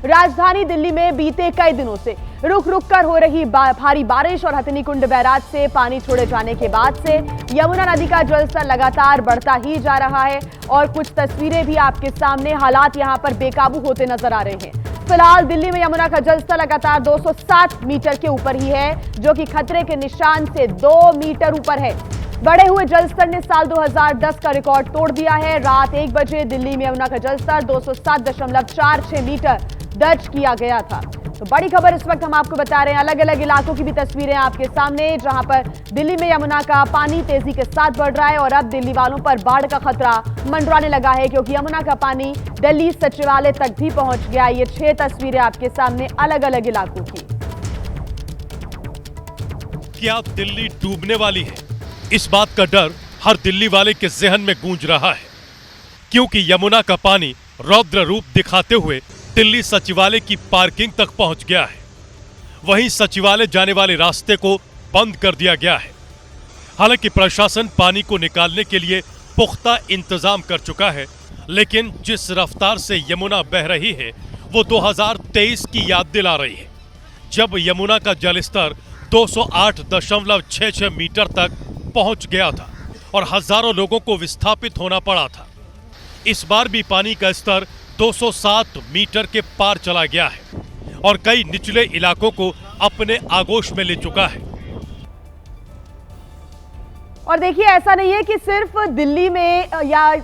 राजधानी दिल्ली में बीते कई दिनों से रुक रुक कर हो रही भारी बारिश और हथनीकुंड बैराज से पानी छोड़े जाने के बाद से यमुना नदी का जलस्तर लगातार बढ़ता ही जा रहा है और कुछ तस्वीरें भी आपके सामने। हालात यहां पर बेकाबू होते नजर आ रहे हैं। फिलहाल दिल्ली में यमुना का जलस्तर लगातार 260 मीटर के ऊपर ही है, जो कि खतरे के निशान से 2 मीटर ऊपर है। बढ़े हुए जलस्तर ने साल 2010 का रिकॉर्ड तोड़ दिया है। रात 1 बजे दिल्ली में यमुना का जलस्तर 207.46 मीटर दर्ज किया गया था। तो बड़ी खबर इस वक्त हम आपको बता रहे हैं, अलग अलग इलाकों की भी तस्वीरें आपके सामने, जहां पर दिल्ली में यमुना का पानी तेजी के साथ बढ़ रहा है और अब दिल्ली वालों पर बाढ़ का खतरा मंडराने लगा है, क्योंकि यमुना का पानी दिल्ली सचिवालय तक भी पहुंच गया। ये 6 तस्वीरें आपके सामने अलग अलग इलाकों की। क्या दिल्ली डूबने वाली है? इस बात का डर हर दिल्ली वाले के जहन में गूंज रहा है, क्योंकि यमुना का पानी रौद्र रूप दिखाते हुए दिल्ली सचिवालय की पार्किंग तक पहुंच गया है। वहीं सचिवालय जाने वाले रास्ते को बंद कर दिया गया है। हालांकि प्रशासन पानी को निकालने के लिए पुख्ता इंतजाम कर चुका है, लेकिन जिस रफ्तार से यमुना बह रही है वो 2023 की याद दिला रही है, जब यमुना का जलस्तर 208.66 मीटर तक पहुंच गया था और हजारों लोगों को विस्थापित होना पड़ा था। इस बार भी पानी का स्तर 207 मीटर के पार चला गया है और कई निचले इलाकों को अपने आगोश में ले चुका है। और देखिए, ऐसा नहीं है कि सिर्फ दिल्ली में या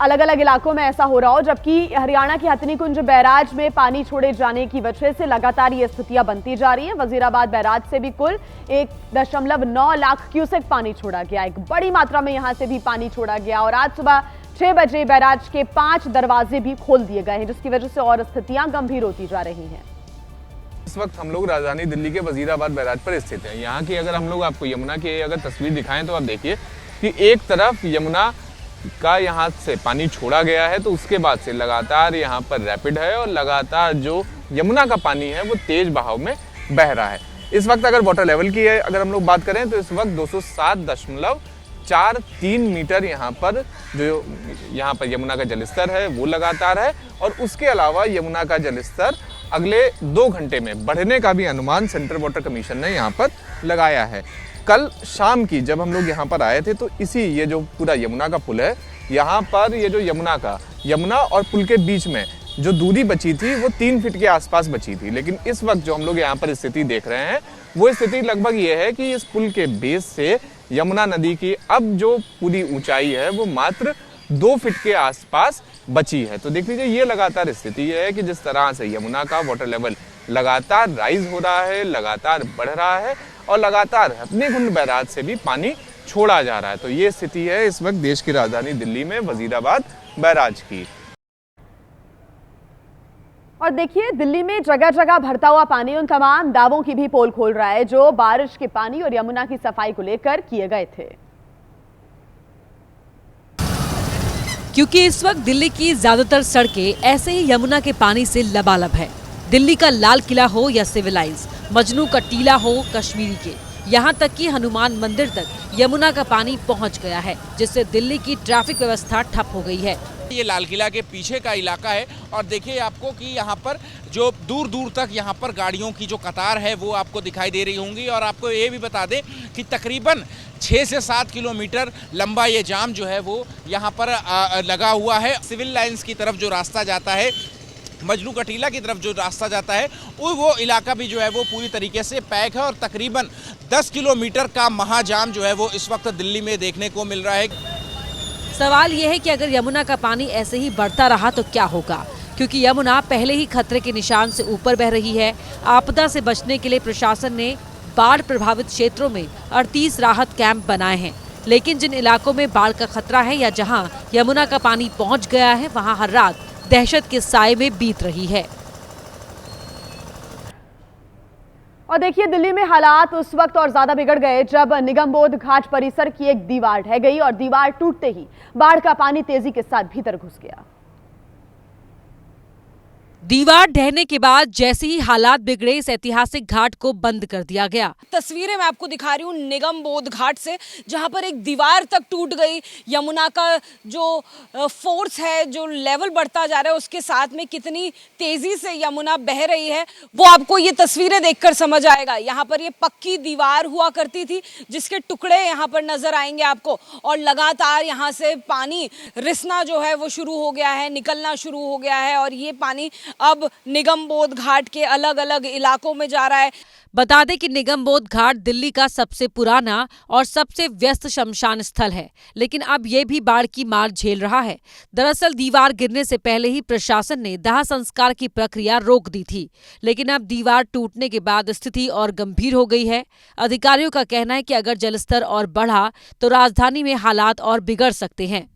अलग अलग इलाकों में ऐसा हो रहा हो, जबकि हरियाणा के हथनीकुंड बैराज में पानी छोड़े जाने की वजह से लगातार ये स्थितियां बनती जा रही हैं। वजीराबाद बैराज से भी कुल 1.9 लाख क्यूसेक पानी छोड़ा गया। एक बड़ी मात्रा में यहां से भी पानी छोड़ा गया और आज सुबह 6 बजे बैराज के 5 दरवाजे भी खोल दिए गए हैं, जिसकी वजह से और स्थितियां गंभीर होती जा रही हैं। इस वक्त हम लोग राजधानी दिल्ली के वजीराबाद बैराज पर स्थित हैं। यहाँ की अगर हम लोग आपको यमुना की अगर तस्वीर दिखाएं तो आप देखिए कि एक तरफ यमुना का यहाँ से पानी छोड़ा गया है, तो उसके बाद से लगातार यहाँ पर रैपिड है और लगातार जो यमुना का पानी है वो तेज बहाव में बह रहा है। इस वक्त अगर वाटर लेवल की अगर हम लोग बात करें तो इस वक्त 207.43 मीटर यहाँ पर यमुना का जलस्तर है वो लगातार है और उसके अलावा यमुना का जलस्तर अगले 2 घंटे में बढ़ने का भी अनुमान सेंट्रल वाटर कमीशन ने यहाँ पर लगाया है। कल शाम की जब हम लोग यहाँ पर आए थे तो ये जो पूरा यमुना का पुल है, यहाँ पर ये जो यमुना और पुल के बीच में जो दूरी बची थी वो 3 फीट के आसपास बची थी। लेकिन इस वक्त जो हम लोग यहाँ पर स्थिति देख रहे हैं वो स्थिति लगभग ये है कि इस पुल के बेस से यमुना नदी की अब जो पूरी ऊंचाई है वो मात्र 2 फीट के आसपास बची है। तो देख लीजिए, ये लगातार स्थिति है कि जिस तरह से यमुना का वाटर लेवल लगातार राइज हो रहा है, लगातार बढ़ रहा है और लगातार हथनीकुंड बैराज से भी पानी छोड़ा जा रहा है। तो ये स्थिति है इस वक्त देश की राजधानी दिल्ली में वजीराबाद बैराज की। और देखिए, दिल्ली में जगह जगह भरता हुआ पानी उन तमाम दावों की भी पोल खोल रहा है जो बारिश के पानी और यमुना की सफाई को लेकर किए गए थे। क्योंकि इस वक्त दिल्ली की ज्यादातर सड़कें ऐसे ही यमुना के पानी से लबालब है। दिल्ली का लाल किला हो या सिविल लाइंस, मजनू का टीला हो कश्मीरी के, यहाँ तक कि हनुमान मंदिर तक यमुना का पानी पहुँच गया है, जिससे दिल्ली की ट्रैफिक व्यवस्था ठप हो गई है। ये लाल किला के पीछे का इलाका है और देखिए आपको कि यहाँ पर जो दूर दूर तक यहाँ पर गाड़ियों की जो कतार है वो आपको दिखाई दे रही होंगी। और आपको ये भी बता दें कि तकरीबन 6 से 7 किलोमीटर लंबा ये जाम जो है वो यहाँ पर लगा हुआ है। सिविल लाइंस की तरफ जो रास्ता जाता है, मजनू का टीला की तरफ जो रास्ता जाता है, वो इलाका भी जो है वो पूरी तरीके से पैक है और तकरीबन 10 किलोमीटर का महाजाम जो है वो इस वक्त दिल्ली में देखने को मिल रहा है। सवाल यह है कि अगर यमुना का पानी ऐसे ही बढ़ता रहा तो क्या होगा, क्योंकि यमुना पहले ही खतरे के निशान से ऊपर बह रही है। आपदा से बचने के लिए प्रशासन ने बाढ़ प्रभावित क्षेत्रों में 38 राहत कैंप बनाए हैं, लेकिन जिन इलाकों में बाढ़ का खतरा है या जहां यमुना का पानी पहुंच गया है, वहां हर रात दहशत के साए में बीत रही है। और देखिए, दिल्ली में हालात उस वक्त और ज्यादा बिगड़ गए जब निगमबोध घाट परिसर की एक दीवार ढह गई और दीवार टूटते ही बाढ़ का पानी तेजी के साथ भीतर घुस गया। दीवार ढहने के बाद जैसे ही हालात बिगड़े, इस ऐतिहासिक घाट को बंद कर दिया गया। तस्वीरें मैं आपको दिखा रही हूँ निगम बोध घाट से, जहां पर एक दीवार तक टूट गई। यमुना का जो फोर्स है, जो लेवल बढ़ता जा रहा है, उसके साथ में कितनी तेजी से यमुना बह रही है वो आपको ये तस्वीरें देखकर समझ आएगा। यहाँ पर ये पक्की दीवार हुआ करती थी जिसके टुकड़े यहाँ पर नजर आएंगे आपको, और लगातार यहाँ से पानी रिसना जो है वो शुरू हो गया है, निकलना शुरू हो गया है, और ये पानी अब निगम बोध घाट के अलग अलग इलाकों में जा रहा है। बता दें कि निगम बोध घाट दिल्ली का सबसे पुराना और सबसे व्यस्त शमशान स्थल है, लेकिन अब ये भी बाढ़ की मार झेल रहा है। दरअसल दीवार गिरने से पहले ही प्रशासन ने दाह संस्कार की प्रक्रिया रोक दी थी, लेकिन अब दीवार टूटने के बाद स्थिति और गंभीर हो गई है। अधिकारियों का कहना है कि अगर जलस्तर और बढ़ा तो राजधानी में हालात और बिगड़ सकते हैं।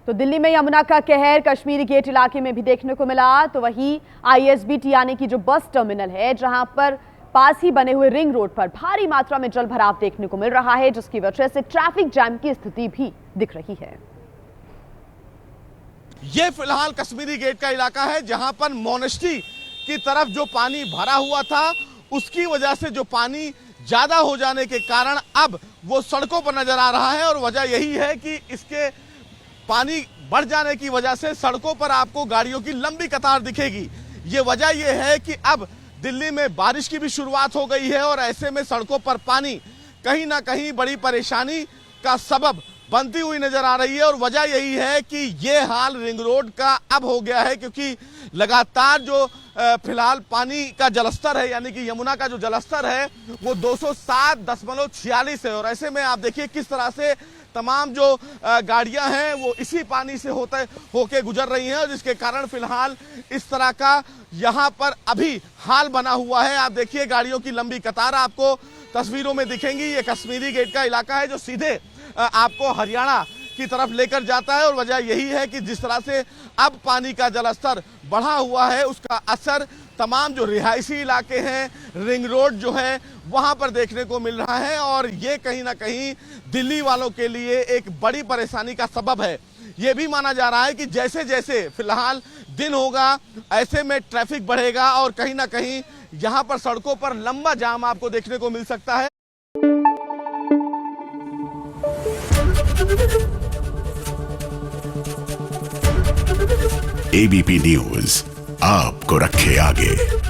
तो दिल्ली में यमुना का कहर कश्मीरी गेट इलाके में भी देखने को मिला। तो वहीं ISBT यानी कि जो बस टर्मिनल है, जहां पर पास ही बने हुए रिंग रोड पर भारी मात्रा में जल भराव देखने को मिल रहा है, जिसकी वजह से ट्रैफिक जैम की स्थिति भी दिख रही है। ये फिलहाल कश्मीरी गेट का इलाका है, जहां पर मोनेस्ट्री की तरफ जो पानी भरा हुआ था, उसकी वजह से जो पानी ज्यादा हो जाने के कारण अब वो सड़कों पर नजर आ रहा है। और वजह यही है कि इसके पानी बढ़ जाने की वजह से सड़कों पर आपको गाड़ियों की लंबी कतार दिखेगी। ये वजह यह है कि अब दिल्ली में बारिश की भी शुरुआत हो गई है, और ऐसे में सड़कों पर पानी कहीं ना कहीं बड़ी परेशानी का सबब बनती हुई नजर आ रही है। और वजह यही है कि ये हाल रिंग रोड का अब हो गया है, क्योंकि लगातार जो फिलहाल पानी का जलस्तर है, यानी कि यमुना का जो जलस्तर है वो 207.46 है। और ऐसे में आप देखिए किस तरह से तमाम जो गाड़ियां हैं वो इसी पानी से होके गुजर रही हैं, और जिसके कारण फिलहाल इस तरह का यहां पर अभी हाल बना हुआ है। आप देखिए गाड़ियों की लंबी कतार आपको तस्वीरों में दिखेंगी। ये कश्मीरी गेट का इलाका है जो सीधे आपको हरियाणा की तरफ लेकर जाता है, और वजह यही है कि जिस तरह से अब पानी का जलस्तर बढ़ा हुआ है, उसका असर तमाम जो रिहायशी इलाके हैं, रिंग रोड जो है वहां पर देखने को मिल रहा है। और ये कहीं ना कहीं दिल्ली वालों के लिए एक बड़ी परेशानी का सबब है। ये भी माना जा रहा है कि जैसे जैसे फिलहाल दिन होगा, ऐसे में ट्रैफिक बढ़ेगा, और कहीं ना कहीं यहाँ पर सड़कों पर लंबा जाम आपको देखने को मिल सकता है। ABP न्यूज आपको रखे आगे।